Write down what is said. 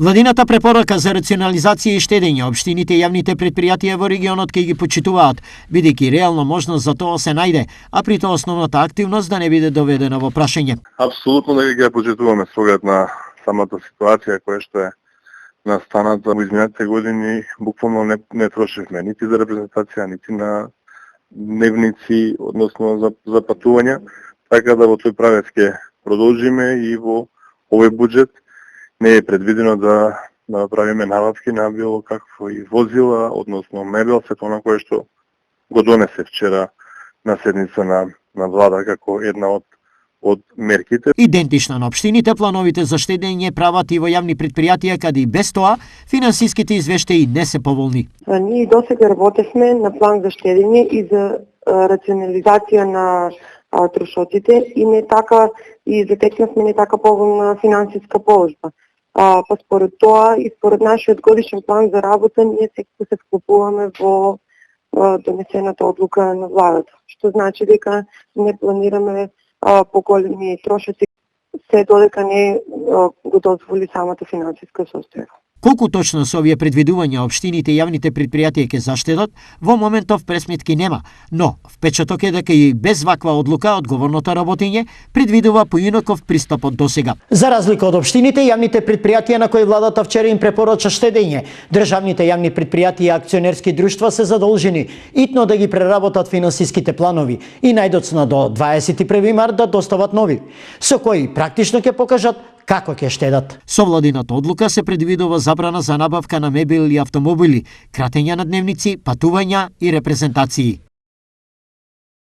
Владината препорака за рационализација и штедење општините и јавните предпријатија во регионот ќе ги почитуваат, бидејќи реално можност за тоа се најде, а при тоа основната активност да не биде доведена во прашање. Апсолутно дека ги почитуваме со оглед на самата ситуација која што е настаната во изминатите години. Буквално не трошевме нити за репрезентација, нити на дневници, односно за патувања, така да во тој правец ќе продолжиме и во овој буџет не е предвидено да направиме набавки на било какво и возила, односно мебел, сето она кое што го донесе вчера на седница на влада како една од мерките. Идентично на општините, плановите за штедење прават и во јавни предпријатија, каде и без тоа финансиските извештаи не се поволни. Ние досега работевме на план за штедење и за рационализација на трошоците и не така и затекнавме не така поволна финансиска положба. Па според тоа и според нашиот годишен план за работа ние секако се вклопуваме во донесената одлука на владата, што значи дека не планираме поголеми трошоци се додека не го дозволи самата финансиска состојба. Колку точно со овие предвидувања општините и јавните предпријатија ќе заштедат, во моментов пресметки нема, но впечаток е дека и без ваква одлука одговорното работење предвидува поинаков пристап од досега. За разлика од општините и јавните предпријатија на кои владата вчера им препорача штедење, државните јавни предпријатија и акционерски друштва се задолжени итно да ги преработат финансиските планови и најдоцна до 21 март да достават нови, со кои практично ќе покажат како ќе штедат. Со владината одлука се предвидува забрана за набавка на мебел и автомобили, кратење на дневници, патувања и репрезентации.